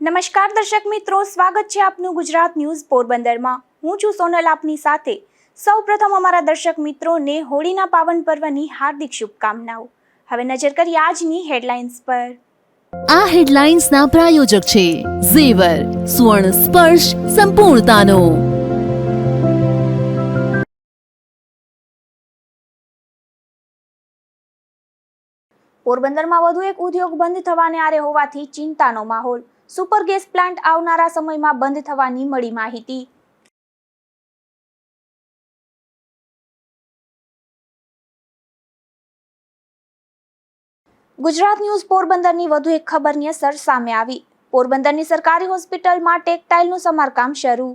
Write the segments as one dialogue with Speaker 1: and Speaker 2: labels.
Speaker 1: નમસ્કાર દર્શક મિત્રો, સ્વાગત છે આપનું ગુજરાત ન્યૂઝ પોરબંદરમાં। હું છું સોનલ આપની સાથે। સૌપ્રથમ અમારા દર્શક મિત્રોને હોળીના પાવન પર્વની હાર્દિક શુભકામનાઓ। હવે નજર કરીએ આજની હેડલાઇન્સ પર।
Speaker 2: આ હેડલાઇન્સના પ્રાયોજક છે ઝેવર, સુવર્ણ સ્પર્શ સંપૂર્ણતાનો।
Speaker 1: પોરબંદરમાં વધુ એક ઉદ્યોગ બંધ થવાને આરે હોવાથી ચિંતાનો માહોલ। સુપર ગેસ પ્લાન્ટ આવનારા સમયમાં બંધ થવાની મળી માહિતી। ગુજરાત ન્યૂઝ પોરબંદરની વધુ એક ખબરની અસર સામે આવી। પોરબંદરની સરકારી હોસ્પિટલમાં ટેક્સટાઇલનું સમારકામ શરૂ।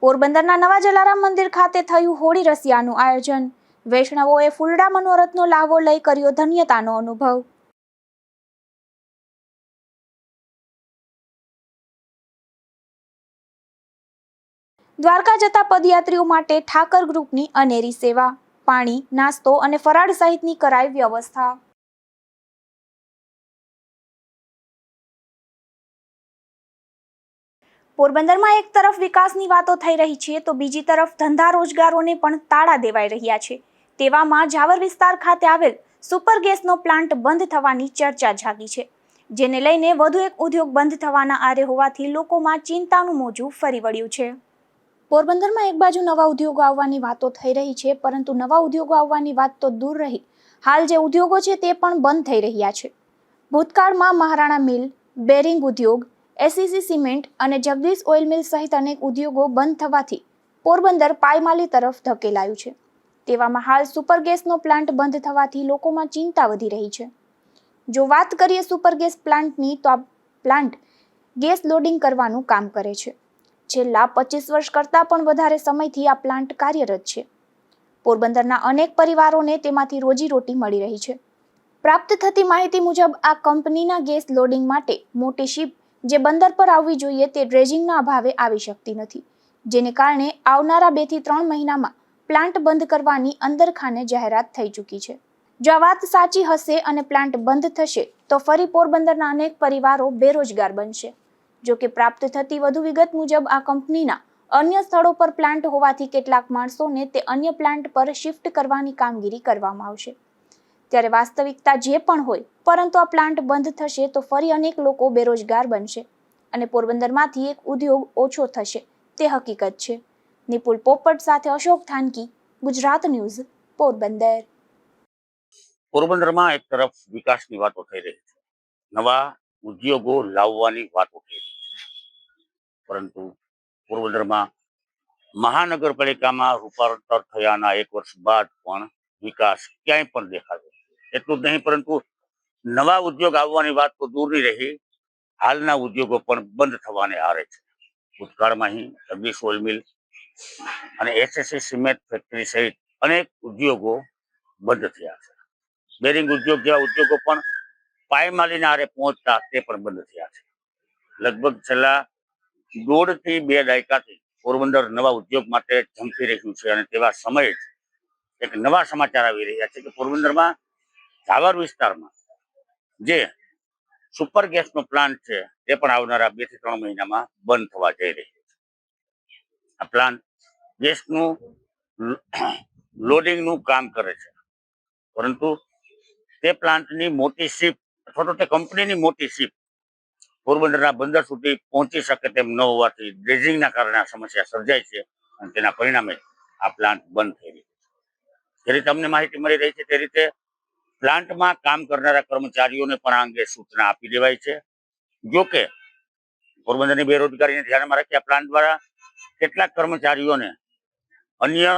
Speaker 1: પોરબંદરના નવા જલારામ મંદિર ખાતે થયું હોળી રસિયાનું આયોજન। વૈષ્ણવોએ ફૂલડા મનોરથનો લાહવો લઈ કર્યો ધન્યતાનો અનુભવ। દ્વારકા જતા પદયાત્રીઓ માટે ઠાકર ગ્રુપની અનેરી સેવા। પાણી, નાસ્તો અને ફરાળ સહિતની કરાઈ વ્યવસ્થા। પોરબંદરમાં એક તરફ વિકાસની વાતો થઈ રહી છે તો બીજી તરફ ધંધા રોજગારોને પણ તાળા દેવાઈ રહ્યા છે। તેવામાં જાવર વિસ્તાર ખાતે આવેલ સુપર ગેસનો પ્લાન્ટ બંધ થવાની ચર્ચા જાગી છે, જેને લઈને વધુ એક ઉદ્યોગ બંધ થવાના આરે હોવાથી લોકોમાં ચિંતાનું મોજું ફરી વળ્યું છે। પોરબંદરમાં એક બાજુ નવા ઉદ્યોગો આવવાની વાતો થઈ રહી છે, પરંતુ નવા ઉદ્યોગો આવવાની વાત તો દૂર રહી, હાલ જે ઉદ્યોગો છે તે પણ બંધ થઈ રહ્યા છે। ભૂતકાળમાં મહારાણા મિલ, બેરિંગ ઉદ્યોગ, એસસીસી સિમેન્ટ અને જગદીશ ઓઇલ મિલ સહિત અનેક ઉદ્યોગો બંધ થવાથી પોરબંદર પાયમાલી તરફ ધકેલાયું છે। તેવામાં હાલ સુપર ગેસનો પ્લાન્ટ બંધ થવાથી લોકોમાં ચિંતા વધી રહી છે। જો વાત કરીએ સુપર ગેસ પ્લાન્ટની, તો આ પ્લાન્ટ ગેસ લોડિંગ કરવાનું કામ કરે છે। છેલ્લા 25 વર્ષ કરતાં પણ વધારે સમયથી આ પ્લાન્ટ કાર્યરત છે। પોરબંદરના અનેક પરિવારોને તેમાંથી રોજીરોટી મળી રહી છે। પ્રાપ્ત થતી માહિતી મુજબ આ કંપનીના ગેસ લોડિંગ માટે મોટી શિપ જે બંદર પર આવવી જોઈએ તે ડ્રેજિંગના અભાવે આવી શકતી નથી, જેને કારણે આવનારા 2 થી 3 મહિનામાં પ્લાન્ટ બંધ કરવાની અંદરખાને જાહેરાત થઈ ચૂકી છે। જો આ વાત સાચી હશે અને પ્લાન્ટ બંધ થશે તો ફરી પોરબંદરના અનેક પરિવારો બેરોજગાર બનશે। જો કે પ્રાપ્ત થતી વધુ વિગત મુજબ આ કંપનીના અન્ય સ્થળો પર પ્લાન્ટ હોવાથી કેટલાક માણસોને તે અન્ય પ્લાન્ટ પર શિફ્ટ કરવાની કામગીરી કરવામાં આવશે। ત્યારે વાસ્તવિકતા જે પણ હોય, પરંતુ આ પ્લાન્ટ બંધ થશે તો ફરી અનેક લોકો બેરોજગાર બનશે અને પોરબંદરમાંથી એક ઉદ્યોગ ઓછો થશે તે હકીકત છે। નિપુલ પોપટ સાથે અશોક થાનકી, ગુજરાત ન્યૂઝ, પોરબંદર।
Speaker 3: પોરબંદરમાં એક તરફ વિકાસની વાતો થઈ રહી છે, નવા ઉદ્યોગો લાવવાની વાતો થઈ રહી છે, પરંતુ પોરબંદરમાં મહાનગરપાલિકામાં રૂપાંતર થયાના 1 વર્ષ બાદ પણ વિકાસ ક્યાંય પણ દેખાતો નથી। એટલું જ નહીં, પરંતુ નવા ઉદ્યોગ આવવાની વાત તો દૂરની રહી, હાલના ઉદ્યોગો પણ બંધ થવાને આરે છે। ભૂતકાળમાં જગદીશ ઓઇલ મિલ અને એસએસસી સિમેન્ટ ફેક્ટરી સહિત અનેક ઉદ્યોગો બંધ થયા છે। બેરિંગ ઉદ્યોગ જેવા ઉદ્યોગો પણ પાયમાલીના આરે પહોંચતા તે પણ બંધ થયા છે। લગભગ છેલ્લા 1.5 થી 2 દાયકાથી પોરબંદર નવા ઉદ્યોગ માટે ઝંખી રહ્યું છે અને તેવા સમયે જ એક નવા સમાચાર આવી રહ્યા છે કે પોરબંદરમાં જાવર વિસ્તારમાં જે સુપર ગેસનો પ્લાન્ટ છે તે પણ આવનારા 2 થી 3 મહિનામાં બંધ થવા જઈ રહ્યો છે। આ પ્લાન્ટ ગેસનું લોડિંગનું કામ કરે છે, પરંતુ તે પ્લાન્ટની મોટી શિપ અથવા તો તે કંપનીની મોટી શિપ પોરબંદરના બંદર સુધી પહોંચી શકે તેમ ન હોવાથી ડ્રેજિંગના કારણે આ સમસ્યા સર્જાય છે અને તેના પરિણામે આ પ્લાન્ટ બંધ થઈ રહ્યો છે। જે રીતે અમને માહિતી મળી રહી છે તે રીતે પ્લાન્ટમાં કામ કરનારા કર્મચારીઓને પણ આ અંગે સૂચના આપી દેવાય છે। જો કે પોરબંદરની બેરોજગારીને ધ્યાનમાં રાખી આ પ્લાન્ટ દ્વારા કેટલાક કર્મચારીઓને અન્ય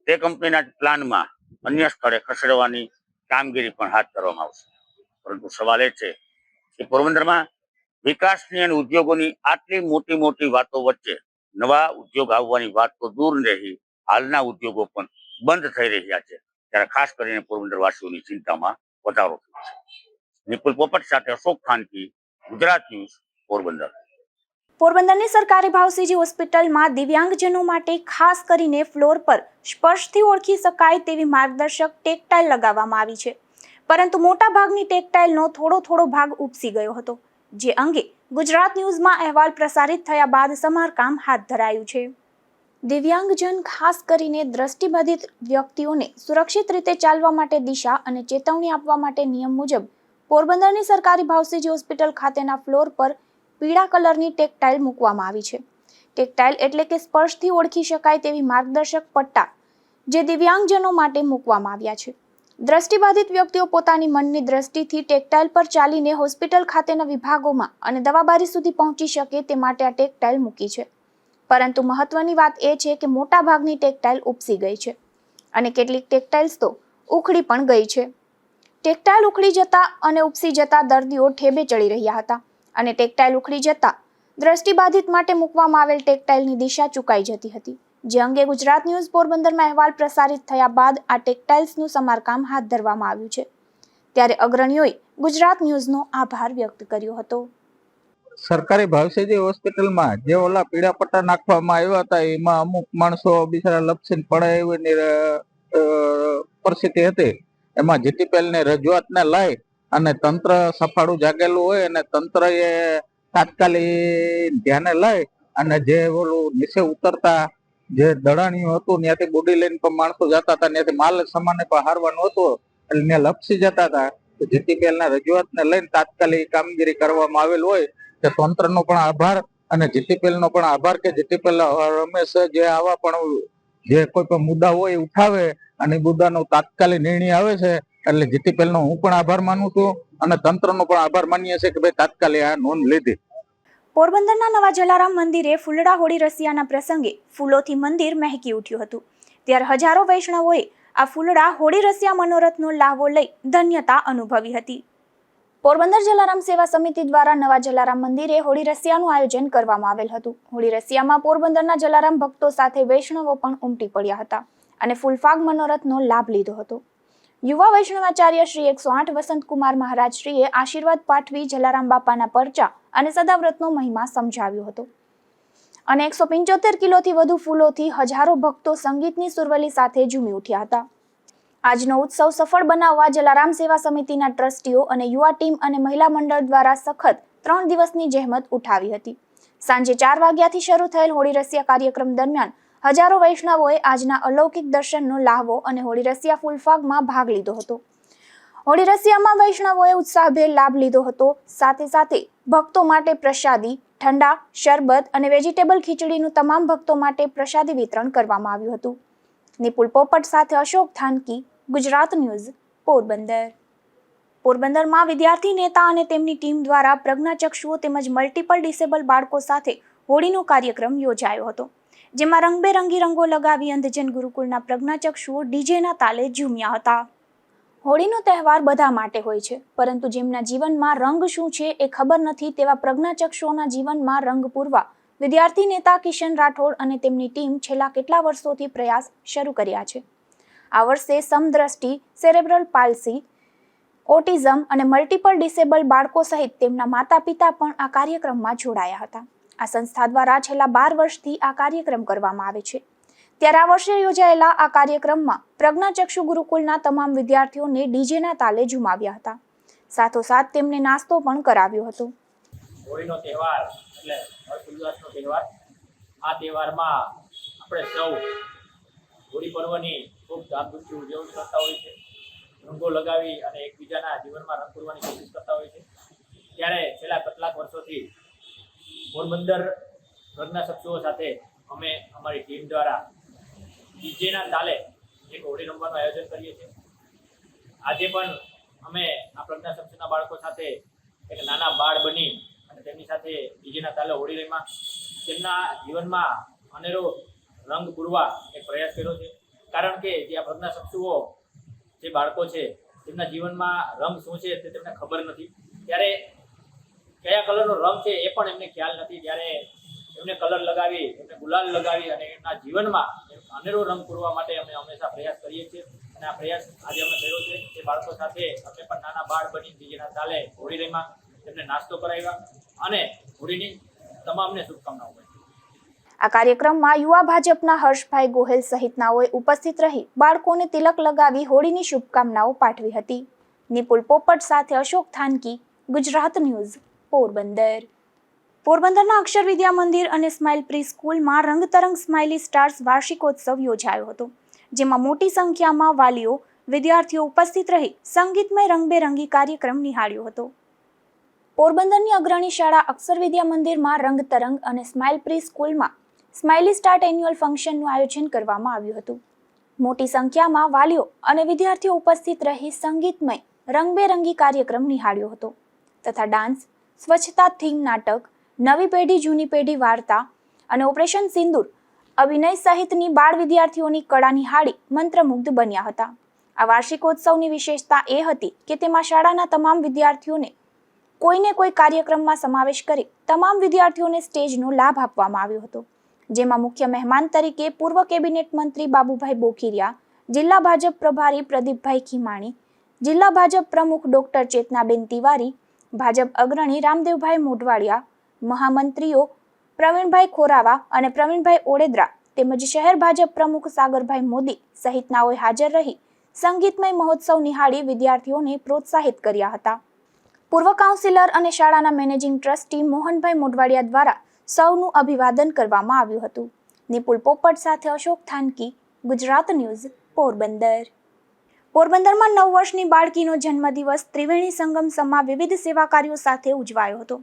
Speaker 3: તે કંપનીના પ્લાનમાં અન્ય સ્થળે ખસેડવાની કામગીરી પણ હાથ ધરવામાં આવશે। પરંતુ સવાલ એ છે કે પોરબંદરમાં વિકાસની અને ઉદ્યોગોની આટલી મોટી મોટી વાતો વચ્ચે નવા ઉદ્યોગ આવવાની વાત તો દૂર રહી, હાલના ઉદ્યોગો પણ બંધ થઈ રહ્યા છે, ત્યારે ખાસ કરીને પોરબંદર વાસીઓની ચિંતામાં વધારો થયો છે। નિપુલ પોપટ સાથે અશોક થાનકી, ગુજરાત ન્યૂઝ, પોરબંદર।
Speaker 1: પોરબંદરની સરકારી ભાવસીજી હોસ્પિટલમાં દિવ્યાંગજનો માટે ખાસ કરીને ફ્લોર પર સ્પર્શથી ઓળખી શકાય તેવી માર્ગદર્શક ટેકટાઇલ લગાવવામાં આવી છે, પરંતુ મોટા ભાગની ટેકટાઇલનો થોડો ભાગ ઉપસી ગયો હતો, જે અંગે ગુજરાત ન્યૂઝમાં અહેવાલ પ્રસારિત થયા બાદ સમારકામ હાથ ધરાયું છે. દિવ્યાંગજન ખાસ કરીને દ્રષ્ટિબાધિત વ્યક્તિઓને સુરક્ષિત રીતે ચાલવા માટે દિશા અને ચેતવણી આપવા માટે નિયમ મુજબ પોરબંદરની સરકારી ભાવસીજી હોસ્પિટલ ખાતેના ફ્લોર પર પીળા કલરની ટેકટાઇલ મૂકવામાં આવી છે. ટેકટાઇલ એટલે કે સ્પર્શથી ઓળખી શકાય તેવી માર્ગદર્શક પટ્ટા જે દિવ્યાંગજનો માટે મૂકવામાં આવ્યા છે. દ્રષ્ટિબાધિત વ્યક્તિઓ પોતાની મનની દ્રષ્ટિથી ટેકટાઇલ પર ચાલીને હોસ્પિટલ ખાતેના વિભાગોમાં અને દવાબારી સુધી પહોંચી શકે તે માટે આ ટેકટાઇલ મૂકી છે. પરંતુ મહત્વની વાત એ છે કે મોટા ભાગની ટેકટાઇલ ઉપસી ગઈ છે અને કેટલીક ટેકટાઇલ્સ તો ઉખડી પણ ગઈ છે. ટેકટાઇલ ઉખડી જતા અને ઉપસી જતા દર્દીઓ ઠેબે ચડી રહ્યા હતા અને ટેકટાઇલ ઉખડી જતા દ્રષ્ટિબાધિત માટે મૂકવામાં આવેલ ટેકટાઇલની દિશા ચૂકાઈ જતી હતી, જે અંગે ગુજરાત ન્યૂઝ પોરબંદરમાં અહેવાલ પ્રસારિત થયા બાદ આ ટેકટાઇલ્સનું સમારકામ હાથ ધરવામાં આવ્યું છે. ત્યારે અગ્રણીઓએ ગુજરાત ન્યૂઝનો આભાર વ્યક્ત કર્યો હતો.
Speaker 4: સરકારી ભાવસીજી હોસ્પિટલમાં જે ઓલા પીળા પટ્ટા નાખવામાં આવ્યા હતા એમાં અમુક માણસો બિચારા લપસીને પડાય એવી પરિસ્થિતિ હતી. એમાં જીટીપીએલની રજૂઆતને લઈ અને તંત્ર સફાળું જાગેલું હોય અને તંત્ર એ તાત્કાલિક ધ્યાને લઈ અને જે ઓલું નીચે ઉતરતા જે દડાણીઓ હતું ત્યાંથી બોડી લઈને પણ માણસો જતા હતા, ત્યાંથી માલ સામાન પણ હારવાનું હતું એટલે ત્યાં લપસી જતા હતા. જીટીપીએલના રજૂઆતને લઈને તાત્કાલિક કામગીરી કરવામાં આવેલ હોય કે તંત્રનો પણ આભાર અને જીટીપીએલનો પણ આભાર કે જીટીપીએલ હંમેશા જે આવા પણ જે કોઈ પણ મુદ્દા હોય ઉઠાવે અને મુદ્દાનો તાત્કાલિક નિર્ણય આવે છે, એટલે જીટીપીએલનો હું પણ આભાર માનું છું અને તંત્રનો પણ આભાર માનીએ છીએ કે ભાઈ તાત્કાલિક આ નોંધ લીધી.
Speaker 1: પોરબંદરના નવા જલારામ મંદિરે ફૂલડા હોળી રસિયાના પ્રસંગે ફૂલોથી મંદિર મહેકી ઉઠ્યું હતું. ત્યારે હજારો વૈષ્ણવોએ આ ફૂલડા હોળી રસિયા મનોરથનો લાહવો લઈ ધન્યતા અનુભવી હતી. પોરબંદર જલારામ સેવા સમિતિ દ્વારા નવા જલારામ મંદિરે હોળી રસિયાનું આયોજન કરવામાં આવેલ હતું. હોળી રસિયામાં પોરબંદરના જલારામ ભક્તો સાથે વૈષ્ણવો પણ ઉમટી પડ્યા હતા અને ફૂલફાગ મનોરથનો લાભ લીધો હતો. યુવા વૈષ્ણવાચાર્ય શ્રી 108 વસંતકુમાર મહારાજ શ્રીએ આશીર્વાદ પાઠવી જલારામ બાપાના પરચા અને સદાવ્રતનો મહિમા સમજાવ્યો હતો અને 175 કિલોથી વધુ ફૂલોથી હજારો ભક્તો સંગીતની સુરવલી સાથે ઝૂમી ઉઠ્યા હતા. આજનો ઉત્સવ સફળ બનાવવા જલારામ સેવા સમિતિના ટ્રસ્ટીઓ અને યુવા ટીમ અને મહિલા મંડળ દ્વારા સખત 3 દિવસની જહેમત ઉઠાવી હતી. સાંજે 4 વાગ્યાથી શરૂ થયેલ હોળી રસિયા કાર્યક્રમ દરમિયાન હજારો વૈષ્ણવોએ આજના અલૌકિક દર્શનનો લાહવો અને હોળી રસિયા ફૂલફાગમાં ભાગ લીધો હતો. હોળી રસિયામાં વૈષ્ણવોએ ઉત્સાહભેર લાભ લીધો હતો. સાથે ભક્તો માટે પ્રસાદી, ઠંડા, શરબત અને વેજીટેબલ ખીચડીનું તમામ ભક્તો માટે પ્રસાદી વિતરણ કરવામાં આવ્યું હતું. નિપુલ પોપટ સાથે અશોક થાનકી, ગુજરાત ન્યૂઝ, પોરબંદર. પોરબંદરમાં વિદ્યાર્થી નેતા અને તેમની ટીમ દ્વારા પ્રજ્ઞાચક્ષુઓ તેમજ મલ્ટિપલ ડિસેબલ બાળકો સાથે હોળીનો કાર્યક્રમ યોજાયો હતો, જેમાં રંગબેરંગી રંગો લગાવી અંધજન ગુરુકુળના પ્રજ્ઞાચક્ષુઓ ડીજેના તાલે ઝૂમ્યા હતા. હોળીનો તહેવાર બધા માટે હોય છે, પરંતુ જેમના જીવનમાં રંગ શું છે એ ખબર નથી તેવા પ્રજ્ઞાચક્ષુઓના જીવનમાં રંગ પૂરવા વિદ્યાર્થી નેતા કિશન રાઠોડ અને તેમની ટીમ છેલ્લા કેટલા વર્ષોથી પ્રયાસ શરૂ કર્યા છે. આ વર્ષે સમદ્રષ્ટિ, સેરેબ્રલ પાલ્સી, ઓટિઝમ અને મલ્ટિપલ ડિસેબલ બાળકો સહિત તેમના માતા પિતા પણ આ કાર્યક્રમમાં જોડાયા હતા. આ સંસ્થા દ્વારા છેલ્લા 12 વર્ષથી આ કાર્યક્રમ કરવામાં આવે છે. ત્યારે આ વર્ષે યોજાયેલા આ કાર્યક્રમમાં પ્રજ્ઞાચક્ષુ ગુરુકુળના તમામ વિદ્યાર્થીઓને ડીજેના તાલે ઝુમાવ્યા હતા. સાથોસાથ તેમને નાસ્તો પણ કરાવ્યો હતો.
Speaker 5: હોળીનો તહેવાર એટલે હર્ષોલ્લાસનો તહેવાર. આ તહેવારમાં આપણે સૌ હોળી પર્વની ખૂબ ધામધૂમથી ઉજવણી કરતા હોય છે. રંગો લગાવી અને એકબીજાના જીવનમાં રંગ પૂરવાની કોશિશ કરતા હોય છે. ત્યારે છેલ્લા કેટલાક વર્ષોથી પોરબંદર પ્રજ્ઞાચક્ષુઓ સાથે અમે અમારી ટીમ દ્વારા ડીજેના તાલે એક હોળી રમવાનું આયોજન કરીએ છીએ. આજે પણ અમે આ પ્રજ્ઞાચક્ષુના બાળકો સાથે એક નાના બાળ બની અને તેમની સાથે ડીજેના તાલે હોળી રમ્યા. તેમના જીવનમાં અનેરો રંગ પૂરવા એક પ્રયાસ કર્યો છે, કારણ કે જે આ પ્રજ્ઞાચક્ષુઓ જે બાળકો છે તેમના જીવનમાં રંગ શું છે તે તેમને ખબર નથી. ત્યારે કયા કલરનો રંગ છે એ પણ એમને ખ્યાલ નથી. ત્યારે એમને કલર લગાવી, એમને ગુલાલ લગાવી અને એમના જીવનમાં અનેરો રંગ પૂરવા માટે અમે હંમેશા પ્રયાસ કરીએ છીએ અને આ પ્રયાસ આજે અમે કર્યો છે. એ બાળકો સાથે અમે પણ નાના બાળ બની ડીજેના તાલે હોળી રમ્યા, તેમને નાસ્તો કરાવ્યા અને હોળીની તમામને શુભકામનાઓ.
Speaker 1: આ કાર્યક્રમમાં યુવા ભાજપના હર્ષભાઈ ગોહેલ સહિતનાઓએ ઉપસ્થિત રહી બાળકોને તિલક લગાવી હોળીની શુભકામનાઓ પાઠવી હતી. નિપુલ પોપટ સાથે અશોક થાનકી, ગુજરાત ન્યૂઝ, પોરબંદર. પોરબંદરના અક્ષર વિદ્યા મંદિર અને સ્માઇલ પ્રી સ્કૂલમાં રંગતરંગ સ્માઇલી સ્ટાર્સ વાર્ષિકોત્સવ યોજાયો હતો, જેમાં મોટી સંખ્યામાં વાલીઓ, વિદ્યાર્થીઓ ઉપસ્થિત રહી સંગીતમય રંગબેરંગી કાર્યક્રમ નિહાળ્યો હતો. પોરબંદરની અગ્રણી શાળા અક્ષર વિદ્યા મંદિરમાં રંગતરંગ અને સ્માઇલ પ્રી સ્કૂલમાં સ્માઇલી સ્ટાર્ટ એન્યુઅલ ફંક્શનનું આયોજન કરવામાં આવ્યું હતું. મોટી સંખ્યામાં વાલીઓ અને વિદ્યાર્થીઓ ઉપસ્થિત રહી સંગીતમય રંગબેરંગી કાર્યક્રમ નિહાળ્યો હતો તથા ડાન્સ, સ્વચ્છતા થીમ નાટક, નવી પેઢી જૂની પેઢી વાર્તા અને ઓપરેશન સિંદૂર અભિનય સહિતની બાળ વિદ્યાર્થીઓની કળા નિહાળી મંત્રમુગ્ધ બન્યા હતા. આ વાર્ષિકોત્સવની વિશેષતા એ હતી કે તેમાં શાળાના તમામ વિદ્યાર્થીઓને કોઈને કોઈ કાર્યક્રમમાં સમાવેશ કરી તમામ વિદ્યાર્થીઓને સ્ટેજનો લાભ આપવામાં આવ્યો હતો, જેમાં મુખ્ય મહેમાન તરીકે પૂર્વ કેબિનેટ મંત્રી બાબુભાઈ બોખીરિયા, જિલ્લા ભાજપ પ્રભારી પ્રદીપભાઈ ખીમાણી, જિલ્લા ભાજપ પ્રમુખ ડોક્ટર ચેતનાબેન તિવારી, ભાજપ અગ્રણી રામદેવભાઈ મોઢવાડિયા, મહામંત્રીઓ પ્રવીણભાઈ ખોરાવા અને પ્રવીણભાઈ ઓડેદરા તેમજ શહેર ભાજપ પ્રમુખ સાગરભાઈ મોદી સહિતનાઓએ હાજર રહી સંગીતમય મહોત્સવ નિહાળી વિદ્યાર્થીઓને પ્રોત્સાહિત કર્યા હતા. પૂર્વ કાઉન્સિલર અને શાળાના મેનેજિંગ ટ્રસ્ટી મોહનભાઈ મોઢવાડિયા દ્વારા સૌનું અભિવાદન કરવામાં આવ્યું હતું. નિપુલ પોપટ સાથે અશોક થાનકી, ગુજરાત ન્યૂઝ, પોરબંદર. પોરબંદરમાં 9 વર્ષની બાળકીનો જન્મદિવસ ત્રિવેણી સંગમ સમા વિવિધ સેવા કાર્યો સાથે ઉજવાયો હતો,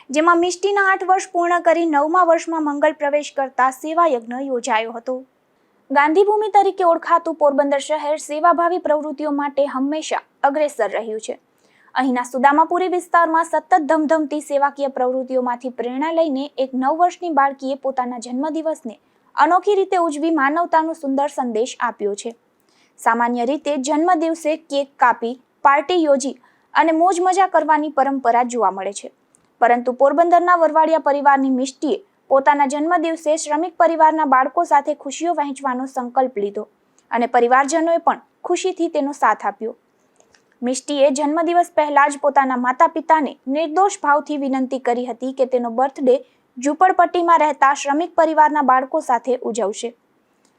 Speaker 1: જેમાં મિષ્ટીના 8 વર્ષ પૂર્ણ કરી 9મા વર્ષમાં મંગલ પ્રવેશ કરતા સેવા યજ્ઞ યોજાયો હતો. ગાંધીભૂમિ તરીકે ઓળખાતું પોરબંદર શહેર સેવાભાવી પ્રવૃત્તિઓ માટે હંમેશા અગ્રેસર રહ્યું છે. અહીંના સુદામાપુરી વિસ્તારમાં સતત ધમધમતી સેવાકીય પ્રવૃત્તિઓમાંથી પ્રેરણા લઈને એક 9 વર્ષની બાળકીએ પોતાના જન્મદિવસને અનોખી રીતે ઉજવી માનવતાનો સુંદર સંદેશ આપ્યો છે. સામાન્ય રીતે જન્મદિવસે કેક કાપી, પાર્ટી યોજી અને મોજ મજા કરવાની પરંપરા જોવા મળે છે, પરંતુ પોરબંદરના વરવાડિયા પરિવારની મિષ્ટીએ પોતાના જન્મદિવસે શ્રમિક પરિવારના બાળકો સાથે ખુશીઓ વહેંચવાનો સંકલ્પ લીધો અને પરિવારજનોએ પણ ખુશીથી તેનો સાથ આપ્યો. મિષ્ટીએ જન્મદિવસ પહેલા જ પોતાના માતા પિતાને નિર્દોષ ભાવથી વિનંતી કરી હતી કે તેનો બર્થડે ઝૂંપડપટ્ટીમાં રહેતા શ્રમિક પરિવારના બાળકો સાથે ઉજવશે.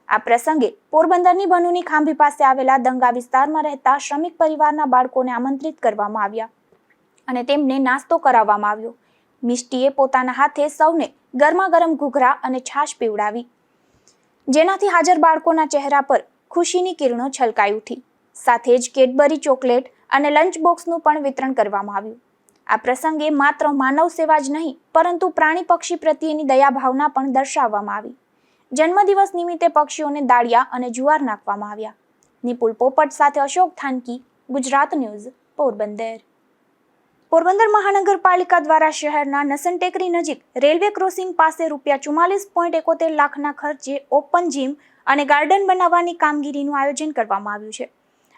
Speaker 1: આ પ્રસંગે પોરબંદરની બનુની ખાંભી પાસે આવેલા દંગા વિસ્તારમાં રહેતા શ્રમિક પરિવારના બાળકોને આમંત્રિત કરવામાં આવ્યા અને તેમને નાસ્તો કરાવવામાં આવ્યો. મિષ્ટીએ પોતાના હાથે સૌને ગરમા ગરમ ઘૂઘરા અને છાશ પીવડાવી, જેનાથી હાજર બાળકોના ચહેરા પર ખુશીની કિરણો છલકાઈ ઉઠી. સાથે જ કેડબરી ચોકલેટ અને લંચ બોક્સનું પણ વિતરણ કરવામાં આવ્યું. આ પ્રસંગે માત્ર માનવ સેવા જ નહીં, પરંતુ પ્રાણી પક્ષી પ્રત્યેની દયા ભાવના પણ દર્શાવવામાં આવી. જન્મદિવસ નિમિત્તે પક્ષીઓને દાળિયા અને જુવાર નાખવામાં આવ્યા. નિપુલ પોપટ સાથે અશોક થાનકી, ગુજરાત ન્યૂઝ, પોરબંદર. પોરબંદર મહાનગરપાલિકા દ્વારા શહેરના નસન ટેકરી નજીક રેલવે ક્રોસિંગ પાસે ₹44.71 લાખના ખર્ચે ઓપન જીમ અને ગાર્ડન બનાવવાની કામગીરીનું આયોજન કરવામાં આવ્યું છે.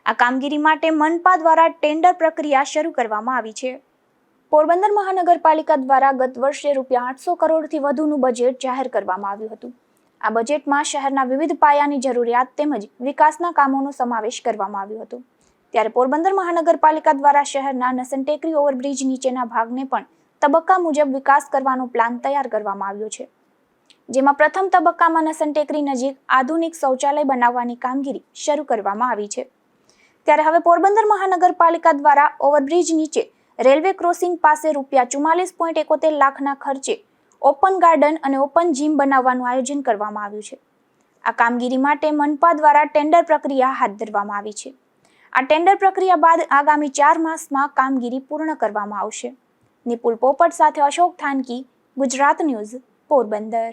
Speaker 1: આ કામગીરી માટે મનપા દ્વારા ટેન્ડર પ્રક્રિયા શરૂ કરવામાં આવી છે. પોરબંદર મહાનગરપાલિકા દ્વારા ગત વર્ષે ₹800 કરોડથી વધુનું બજેટ જાહેર કરવામાં આવ્યું હતું. આ બજેટમાં શહેરના વિવિધ પાયાની જરૂરિયાત તેમજ વિકાસના કામોનો સમાવેશ કરવામાં આવ્યો હતો. ત્યારે પોરબંદર મહાનગરપાલિકા દ્વારા શહેરના નસન ટેકરી ઓવરબ્રિજ નીચેના ભાગને પણ તબક્કા મુજબ વિકાસ કરવાનો પ્લાન તૈયાર કરવામાં આવ્યો છે, જેમાં પ્રથમ તબક્કામાં નસન ટેકરી નજીક આધુનિક શૌચાલય બનાવવાની કામગીરી શરૂ કરવામાં આવી છે. ત્યારે હવે પોરબંદર મહાનગરપાલિકા દ્વારા ઓવરબ્રિજ નીચે રેલવે ક્રોસિંગ પાસે ₹44.71 લાખના ખર્ચે ઓપન ગાર્ડન અને ઓપન જીમ બનાવવાનું આયોજન કરવામાં આવ્યું છે. આ કામગીરી માટે મનપા દ્વારા ટેન્ડર પ્રક્રિયા હાથ ધરવામાં આવી છે. આ ટેન્ડર પ્રક્રિયા બાદ આગામી 4 માસમાં કામગીરી પૂર્ણ કરવામાં આવશે. નિપુલ પોપટ સાથે અશોક થાનકી, ગુજરાત ન્યૂઝ, પોરબંદર.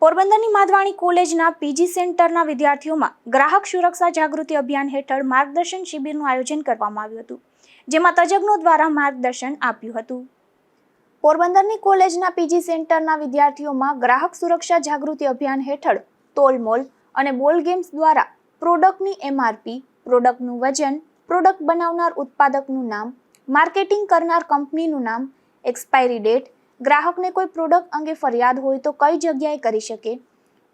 Speaker 1: પોરબંદરની માધવાણી કોલેજના પીજી સેન્ટરના વિદ્યાર્થીઓમાં ગ્રાહક સુરક્ષા જાગૃતિ અભિયાન હેઠળ માર્ગદર્શન શિબિરનું આયોજન કરવામાં આવ્યું હતું, જેમાં તજજ્ઞો દ્વારા માર્ગદર્શન આપ્યું હતું. પોરબંદરની કોલેજના પીજી સેન્ટરના વિદ્યાર્થીઓમાં ગ્રાહક સુરક્ષા જાગૃતિ અભિયાન હેઠળ તોલમોલ અને બોલ ગેમ્સ દ્વારા પ્રોડક્ટની MRP, પ્રોડક્ટનું વજન, પ્રોડક્ટ બનાવનાર ઉત્પાદકનું નામ, માર્કેટિંગ કરનાર કંપનીનું નામ, એક્સપાયરી ડેટ, ગ્રાહકને કોઈ પ્રોડક્ટ અંગે ફરિયાદ હોય તો કઈ જગ્યાએ કરી શકે,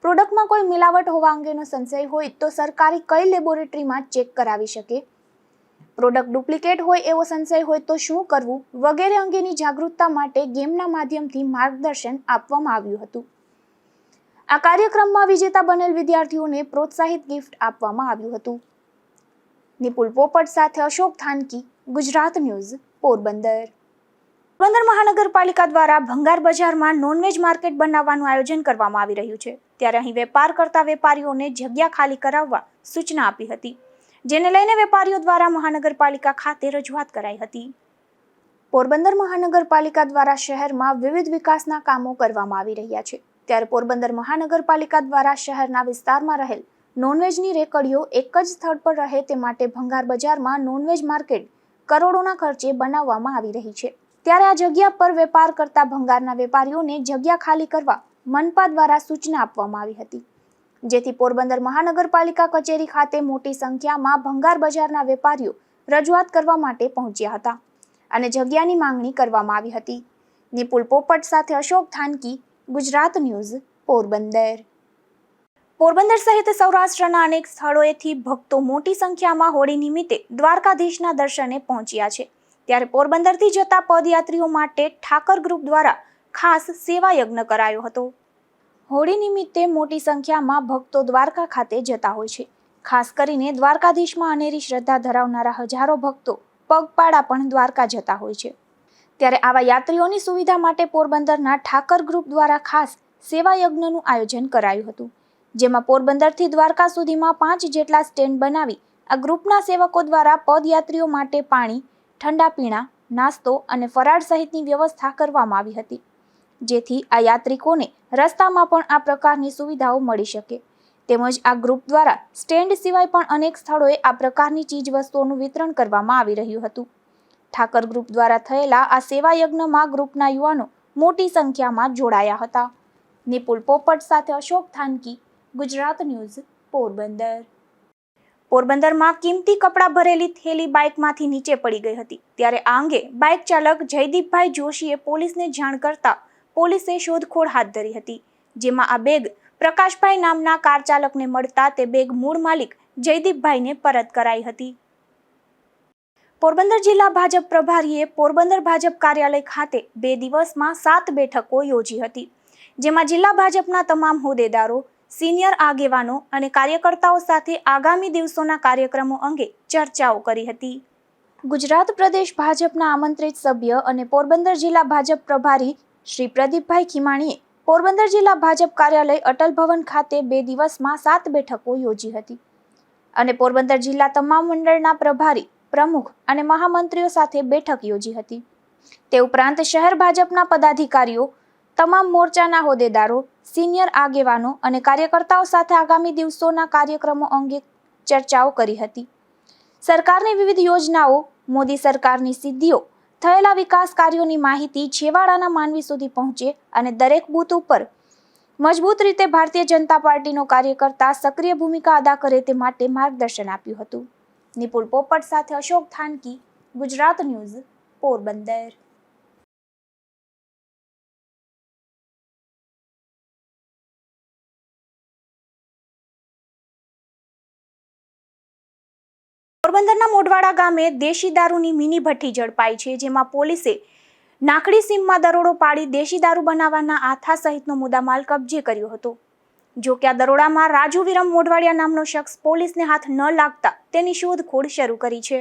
Speaker 1: પ્રોડક્ટમાં કોઈ મિલાવટ હોવા અંગેનો સંશય હોય તો સરકારી કઈ લેબોરેટરીમાં ચેક કરાવી શકે, પ્રોડક્ટ ડુપ્લિકેટ હોય એવો સંશય હોય તો શું કરવું વગેરે અંગેની જાગૃતતા માટે ગેમના માધ્યમથી માર્ગદર્શન આપવામાં આવ્યું હતું. આ કાર્યક્રમમાં વિજેતા બનેલ વિદ્યાર્થીઓને પ્રોત્સાહિત ગિફ્ટ આપવામાં આવ્યું હતું. નિપુલ પોપટ સાથે અશોક થાનકી, ગુજરાત ન્યૂઝ, પોરબંદર. પોરબંદર મહાનગરપાલિકા દ્વારા ભંગાર બજારમાં નોનવેજ માર્કેટ બનાવવાનું આયોજન કરવામાં આવી રહ્યું છે. ત્યારે અહીં વેપાર કરતા વેપારીઓને જગ્યા ખાલી કરાવવા સૂચના આપી હતી, જેને લઈને વેપારીઓ દ્વારા મહાનગરપાલિકા ખાતે રજૂઆત કરાઈ હતી. પોરબંદર મહાનગરપાલિકા દ્વારા શહેરમાં વિવિધ વિકાસના કામો કરવામાં આવી રહ્યા છે. ત્યારે પોરબંદર મહાનગરપાલિકા દ્વારા શહેરના વિસ્તારમાં રહેલ નોનવેજની રેકડીઓ એક જ સ્થળ પર રહે તે માટે ભંગાર બજારમાં નોનવેજ માર્કેટ કરોડોના ખર્ચે બનાવવામાં આવી રહી છે. ત્યારે આ જગ્યા પર વેપાર કરતા ભંગારના વેપારીઓને જગ્યા ખાલી કરવા મનપા દ્વારા સૂચના આપવામાં આવી હતી, જેથી પોરબંદર મહાનગરપાલિકા કચેરી ખાતે મોટી સંખ્યામાં ભંગાર બજારના વેપારીઓ રજૂઆત કરવા માટે પહોંચ્યા હતા અને જગ્યાની માંગણી કરવામાં આવી હતી. નિપુલ પોપટ સાથે અશોક થાનકી, ગુજરાત ન્યૂઝ, પોરબંદર. પોરબંદર સહિત સૌરાષ્ટ્રના અનેક સ્થળોએથી ભક્તો મોટી સંખ્યામાં હોળી નિમિત્તે દ્વારકાધીશના દર્શને પહોંચ્યા છે. ત્યારે પોરબંદરથી જતા પદયાત્રીઓ માટે ઠાકર ગ્રુપ દ્વારા ખાસ સેવા યજ્ઞ કરાયો હતો. હોળી નિમિત્તે મોટી સંખ્યામાં ભક્તો દ્વારકા ખાતે જતા હોય છે. ખાસ કરીને દ્વારકાધીશમાં અનેરી શ્રદ્ધા ધરાવનારા હજારો ભક્તો પગપાળા પણ દ્વારકા જતા હોય છે. ત્યારે આવા યાત્રીઓની સુવિધા માટે પોરબંદરના ઠાકર ગ્રુપ દ્વારા ખાસ સેવા યજ્ઞનું આયોજન કરાયું હતું, જેમાં પોરબંદરથી દ્વારકા સુધીમાં 5 જેટલા સ્ટેન્ડ બનાવી આ ગ્રુપના સેવકો દ્વારા પદયાત્રીઓ માટે પાણી, ઠંડા પીણા, નાસ્તો અને ફરાળ સહિતની વ્યવસ્થા કરવામાં આવી હતી, જેથી આ યાત્રિકોને રસ્તામાં પણ આ પ્રકારની સુવિધાઓ મળી શકે. તેમજ આ ગ્રુપ દ્વારા સ્ટેન્ડ સિવાય પણ અનેક સ્થળોએ આ પ્રકારની ચીજ વસ્તુઓનું વિતરણ કરવામાં આવી રહ્યું હતું. ઠાકર ગ્રુપ દ્વારા થયેલા આ સેવા યજ્ઞમાં ગ્રુપના યુવાનો મોટી સંખ્યામાં જોડાયા હતા. નિપુલ પોપટ સાથે અશોક થાનકી, ગુજરાત ન્યૂઝ, પોરબંદર. પોરબંદરમાં કિંમતી કપડાં ભરેલી થેલી બાઇકમાંથી નીચે પડી ગઈ હતી. ત્યારે આ અંગે બાઇક ચાલક જયદીપભાઈ જોશીએ પોલીસને જાણ કરતા પોલીસે શોધખોળ હાથ ધરી હતી, જેમાં આ બેગ પ્રકાશભાઈ નામના કાર ચાલકને મળતા તે બેગ મૂળ માલિક જયદીપભાઈને પરત કરાઈ હતી. પોરબંદર જિલ્લા ભાજપ પ્રભારીએ પોરબંદર ભાજપ કાર્યાલય ખાતે 2 દિવસમાં 7 બેઠકો યોજી હતી, જેમાં જિલ્લા ભાજપના તમામ હોદ્દેદારો, સિનિયર આગેવાનો અને કાર્યકર્તાઓ સાથે આગામી દિવસોના કાર્યક્રમો અંગે ચર્ચાઓ કરી હતી. ગુજરાત પ્રદેશ ભાજપના આમંત્રિત સભ્ય અને પોરબંદર જિલ્લા ભાજપ પ્રભારી શ્રી પ્રદીપભાઈ ખીમાણીએ પોરબંદર જિલ્લા ભાજપ કાર્યાલય અટલ ભવન ખાતે 2 દિવસમાં 7 બેઠકો યોજી હતી અને પોરબંદર જિલ્લા તમામ મંડળના પ્રભારી, પ્રમુખ અને મહામંત્રીઓ સાથે બેઠક યોજી હતી. તે ઉપરાંત શહેર ભાજપના પદાધિકારીઓ, તમામ મોરચાના હોદ્દેદારો, સિનિયર આગેવાનો અને કાર્યકર્તાઓ સાથે આગામી દિવસોના કાર્યક્રમો અંગે ચર્ચાઓ કરી હતી. સરકારની વિવિધ યોજનાઓ, મોદી સરકારની સિદ્ધિઓ, થયેલા વિકાસ કાર્યોની માહિતી છેવાડાના માનવી સુધી પહોંચે અને દરેક બૂથ ઉપર મજબૂત રીતે ભારતીય જનતા પાર્ટીનો કાર્યકર્તા સક્રિય ભૂમિકા અદા કરે તે માટે માર્ગદર્શન આપ્યું હતું. નિપુલ પોપટ સાથે અશોક થાનકી, ગુજરાત ન્યૂઝ, પોરબંદર. પોરબંદરના મોઢવાડા ગામે દેશી દારૂની મિની ભઠ્ઠી ઝડપાઈ છે, જેમાં પોલીસે નાકડી સીમમાં દરોડો પાડી દેશી દારૂ બનાવવાના આથા સહિતનો મુદ્દામાલ કબજે કર્યો હતો. જો કે આ દરોડામાં રાજુ વિરમ મોઢવાડિયા નામનો શખ્સ પોલીસને હાથ ન લાગતા તેની શોધખોળ શરૂ કરી છે.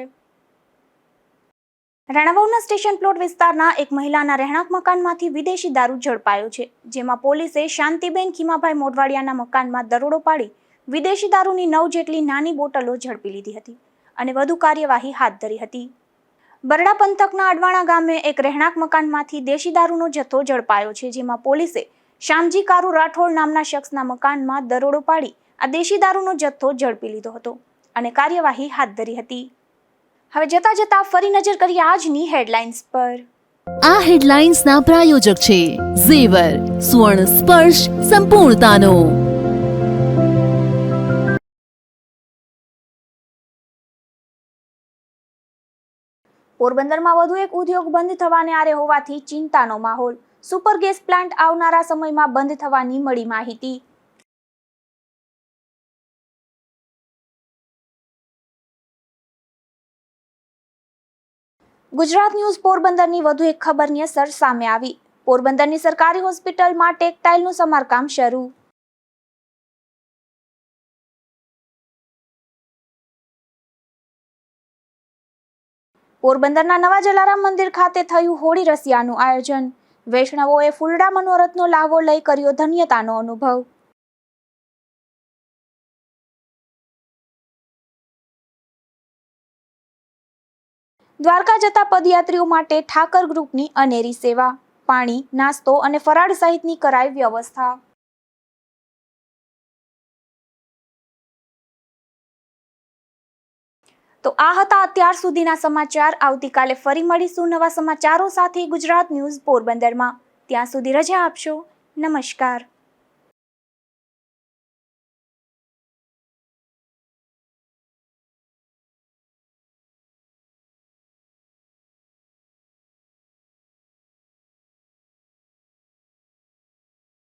Speaker 1: રાણાવાવના સ્ટેશન પ્લોટ વિસ્તારના એક મહિલાના રહેણાંક મકાનમાંથી વિદેશી દારૂ ઝડપાયો છે, જેમાં પોલીસે શાંતિબેન ખીમાભાઈ મોઢવાડિયાના મકાનમાં દરોડો પાડી વિદેશી દારૂની 9 જેટલી નાની બોટલો ઝડપી લીધી હતી અને વધુ કાર્યવાહી હાથ ધરી હતી. બરડા પંથકના અડવાણા ગામે એક રહેણાંક મકાનમાંથી દેશી દારૂનો જથ્થો ઝડપાયો છે, જેમાં પોલીસે શ્યામજી કારુ રાઠોડ નામના શખ્સના મકાનમાં દરોડો પાડી આ દેશી દારૂનો જથ્થો ઝડપી લીધો હતો અને કાર્યવાહી હાથ ધરી હતી. હવે જતા ફરી નજર કરીએ આજની હેડલાઇન્સ પર.
Speaker 2: આ હેડલાઇન્સના પ્રાયોજક છે ઝેવર, સુવર્ણ સ્પર્શ સંપૂર્ણતાનો.
Speaker 1: પોરબંદરમાં વધુ એક ઉદ્યોગ બંધ થવાને આરે હોવાથી ચિંતાનો માહોલ. સુપર ગેસ પ્લાન્ટ આવનારા સમયમાં બંધ થવાની મળી માહિતી. ગુજરાત ન્યૂઝ પોરબંદરની વધુ એક ખબરની અસર સામે આવી. પોરબંદરની સરકારી હોસ્પિટલમાં ટેક્સટાઇલનું સમારકામ શરૂ. પોરબંદરના નવા જલારામ મંદિર ખાતે થયું હોળી રસિયાનું આયોજન. વૈષ્ણવોએ ફૂલડા મનોરથનો લાહવો લઈ કર્યો ધન્યતાનો અનુભવ. દ્વારકા જતા પદયાત્રીઓ માટે ઠાકર ગ્રુપની અનેરી સેવા. પાણી, નાસ્તો અને ફરાળ સહિતની કરાઈ વ્યવસ્થા. તો આ હતા અત્યાર સુધીના સમાચાર. આવતીકાલે ફરી મળીશું નવા સમાચારો સાથે ગુજરાત ન્યૂઝ પોરબંદરમાં. ત્યાં સુધી રજા આપશો. નમસ્કાર.